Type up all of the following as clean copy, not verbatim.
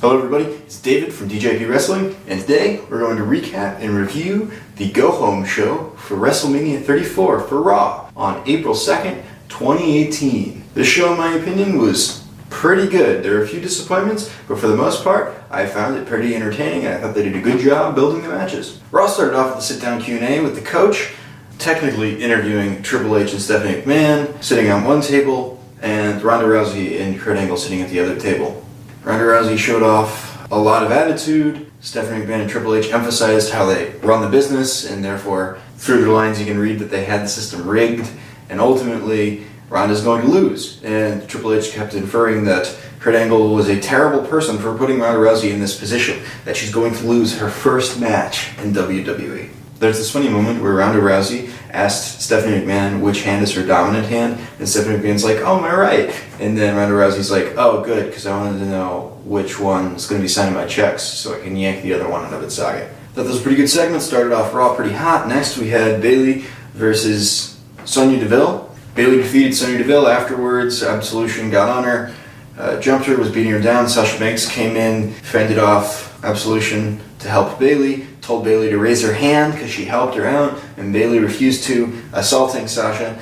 Hello everybody, it's David from DJP Wrestling, and today we're going to recap and review the go-home show for Wrestlemania 34 for Raw on April 2nd, 2018. This show, in my opinion, was pretty good. There were a few disappointments, but for the most part, I found it pretty entertaining, and I thought they did a good job building the matches. Raw started off with a sit-down Q&A with the coach, technically interviewing Triple H and Stephanie McMahon, sitting on one table, and Ronda Rousey and Kurt Angle sitting at the other table. Ronda Rousey showed off a lot of attitude. Stephanie McMahon and Triple H emphasized how they run the business, and therefore, through their lines you can read that they had the system rigged, and ultimately, Ronda's going to lose. And Triple H kept inferring that Kurt Angle was a terrible person for putting Ronda Rousey in this position, that she's going to lose her first match in WWE. There's this funny moment where Ronda Rousey asked Stephanie McMahon which hand is her dominant hand, and Stephanie McMahon's like, "Oh, my right." And then Ronda Rousey's like, "Oh, good, because I wanted to know which one is going to be signing my checks so I can yank the other one out of its socket." Thought this was a pretty good segment, started off Raw pretty hot. Next we had Bayley versus Sonya Deville. Bayley defeated Sonya Deville. Afterwards, Absolution got on her, jumped her, was beating her down. Sasha Banks came in, fended off Absolution to help Bayley, told Bayley to raise her hand because she helped her out, and Bayley refused to, assaulting Sasha,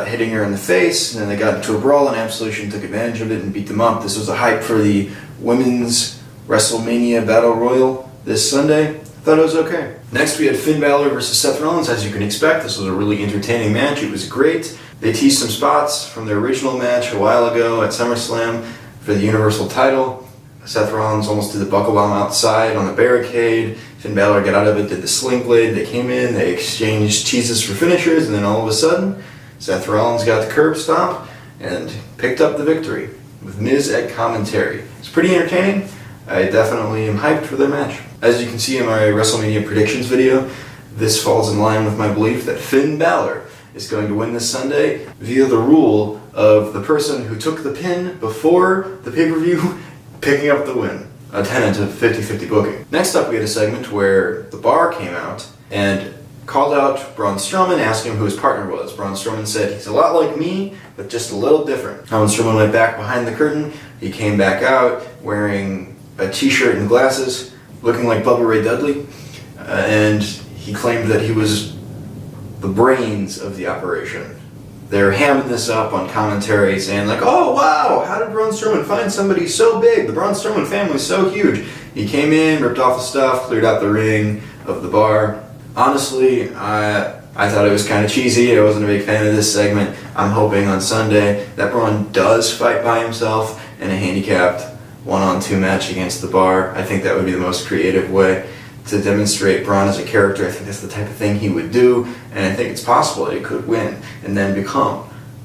hitting her in the face, and then they got into a brawl, and Absolution took advantage of it and beat them up. This was a hype for the Women's Wrestlemania Battle Royal this Sunday. Thought it was okay. Next we had Finn Balor versus Seth Rollins. As you can expect, this was a really entertaining match. It was great. They teased some spots from their original match a while ago at SummerSlam for the Universal title. Seth Rollins almost did the buckle bomb outside on the barricade. Finn Balor got out of it, did the sling blade. They came in, they exchanged cheeses for finishers, and then all of a sudden, Seth Rollins got the curb stomp and picked up the victory with Miz at commentary. It's pretty entertaining. I definitely am hyped for their match. As you can see in my WrestleMania predictions video, this falls in line with my belief that Finn Balor is going to win this Sunday via the rule of the person who took the pin before the pay-per-view picking up the win. A tenet of 50-50 booking. Next up we had a segment where the Bar came out and called out Braun Strowman, asking him who his partner was. Braun Strowman said, "He's a lot like me, but just a little different." Braun Strowman went back behind the curtain. He came back out wearing a t-shirt and glasses, looking like Bubba Ray Dudley, and he claimed that he was the brains of the operation. They're hamming this up on commentary, saying like, "Oh wow, how did Braun Strowman find somebody so big? The Braun Strowman family's so huge." He came in, ripped off the stuff, cleared out the ring of the Bar. Honestly, I thought it was kind of cheesy. I wasn't a big fan of this segment. I'm hoping on Sunday that Braun does fight by himself in a handicapped 1-on-2 match against the Bar. I think that would be the most creative way to demonstrate Braun as a character. I think that's the type of thing he would do, and I think it's possible that he could win and then become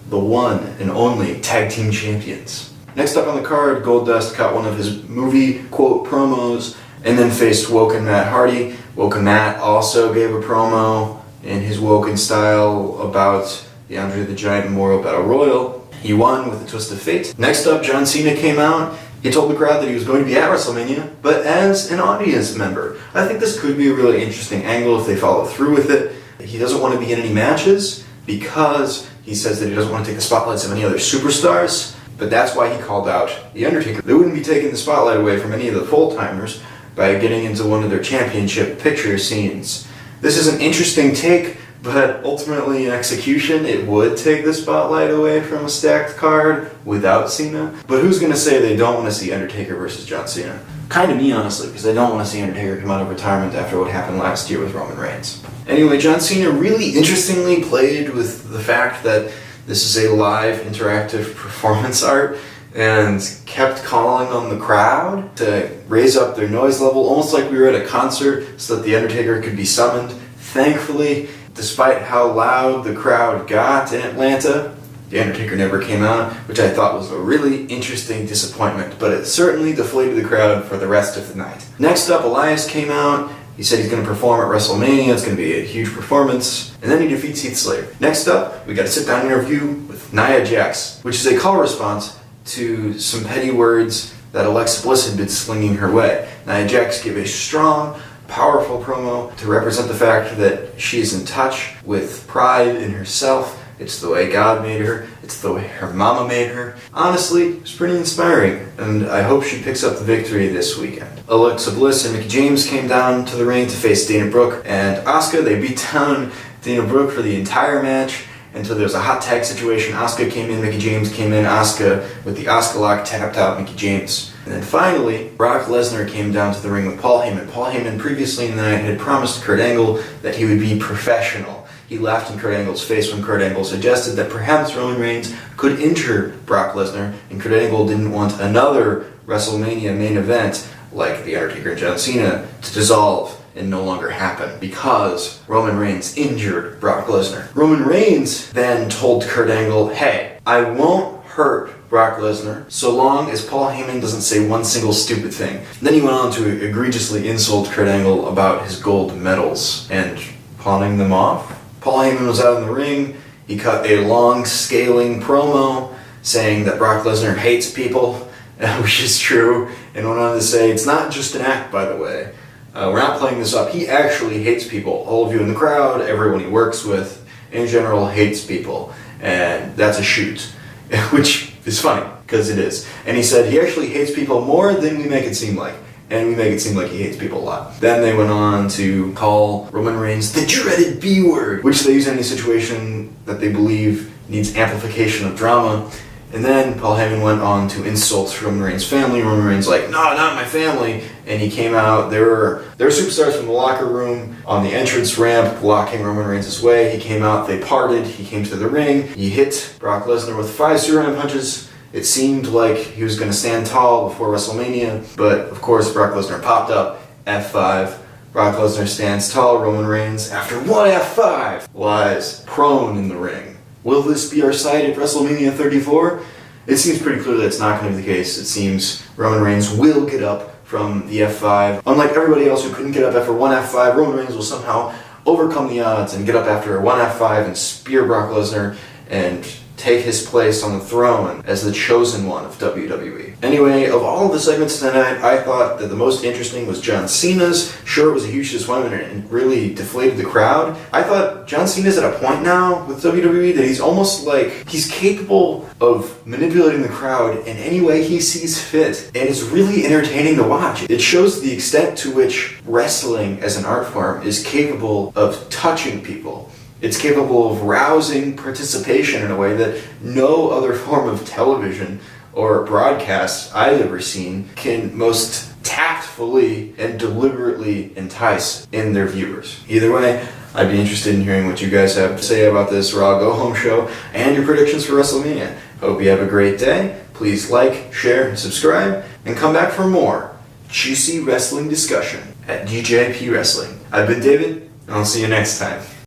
the one and only tag team champions. Next up on the card, Goldust cut one of his movie quote promos and then faced Woken Matt Hardy. Woken Matt also gave a promo in his Woken style about the Andre the Giant Memorial Battle Royal. He won with a twist of fate. Next up, John Cena came out. He told the crowd that he was going to be at WrestleMania, but as an audience member. I think this could be a really interesting angle if they follow through with it. He doesn't want to be in any matches because he says that he doesn't want to take the spotlights of any other superstars, but that's why he called out The Undertaker. They wouldn't be taking the spotlight away from any of the full-timers by getting into one of their championship picture scenes. This is an interesting take, but ultimately in execution, it would take the spotlight away from a stacked card without Cena. But who's going to say they don't want to see Undertaker versus John Cena? Kind of me, honestly, because I don't want to see Undertaker come out of retirement after what happened last year with Roman Reigns. Anyway, John Cena really interestingly played with the fact that this is a live interactive performance art and kept calling on the crowd to raise up their noise level, almost like we were at a concert so that The Undertaker could be summoned. Thankfully, despite how loud the crowd got in Atlanta, The Undertaker never came out, which I thought was a really interesting disappointment, but it certainly deflated the crowd for the rest of the night. Next up, Elias came out. He said he's going to perform at WrestleMania. It's going to be a huge performance. And then he defeats Heath Slater. Next up, we got a sit-down interview with Nia Jax, which is a call response to some petty words that Alexa Bliss had been slinging her way. Nia Jax gave a strong, powerful promo to represent the fact that she is in touch with pride in herself It's the way God made her. It's the way her mama made her. Honestly, it's pretty inspiring, and I hope she picks up the victory this weekend. Alexa Bliss and Mickie James came down to the ring to face Dana Brooke and Asuka. They beat down Dana Brooke for the entire match until there was a hot tag situation. Asuka came in, Mickie James came in. Asuka, with the Asuka lock, tapped out Mickie James. And then finally, Brock Lesnar came down to the ring with Paul Heyman. Paul Heyman previously in the night had promised Kurt Angle that he would be professional. He laughed in Kurt Angle's face when Kurt Angle suggested that perhaps Roman Reigns could injure Brock Lesnar, and Kurt Angle didn't want another WrestleMania main event like The Undertaker and John Cena to dissolve and no longer happen because Roman Reigns injured Brock Lesnar. Roman Reigns then told Kurt Angle, hey, I won't hurt Brock Lesnar so long as Paul Heyman doesn't say one single stupid thing. Then he went on to egregiously insult Kurt Angle about his gold medals and pawning them off. Paul Heyman was out in the ring. He cut a long, scaling promo saying that Brock Lesnar hates people, which is true, and went on to say, it's not just an act, by the way. We're not playing this up. He actually hates people. All of you in the crowd, everyone he works with, in general, hates people. And that's a shoot, which is funny, because it is. And he said he actually hates people more than we make it seem like. And we make it seem like he hates people a lot. Then they went on to call Roman Reigns the dreaded B word, which they use in any situation that they believe needs amplification of drama. And then Paul Heyman went on to insult Roman Reigns' family. Roman Reigns like, no, not my family. And he came out, there were superstars from the locker room on the entrance ramp blocking Roman Reigns' way. He came out, they parted, he came to the ring. He hit Brock Lesnar with 5 Superman punches. It seemed like he was going to stand tall before WrestleMania, but of course Brock Lesnar popped up, F5. Brock Lesnar stands tall, Roman Reigns, after one F5, lies prone in the ring. Will this be our sight at WrestleMania 34? It seems pretty clear that it's not going to be the case. It seems Roman Reigns will get up from the F5. Unlike everybody else who couldn't get up after one F5, Roman Reigns will somehow overcome the odds and get up after one F5 and spear Brock Lesnar and take his place on the throne as the chosen one of WWE. Anyway, of all of the segments tonight, I thought that the most interesting was John Cena's. Sure, it was a huge disappointment and really deflated the crowd. I thought John Cena's at a point now with WWE that he's almost like he's capable of manipulating the crowd in any way he sees fit, and it's really entertaining to watch. It shows the extent to which wrestling as an art form is capable of touching people. It's capable of rousing participation in a way that no other form of television or broadcast I've ever seen can most tactfully and deliberately entice in their viewers. Either way, I'd be interested in hearing what you guys have to say about this Raw Go Home show and your predictions for WrestleMania. Hope you have a great day. Please like, share, and subscribe, and come back for more juicy wrestling discussion at DJP Wrestling. I've been David, and I'll see you next time.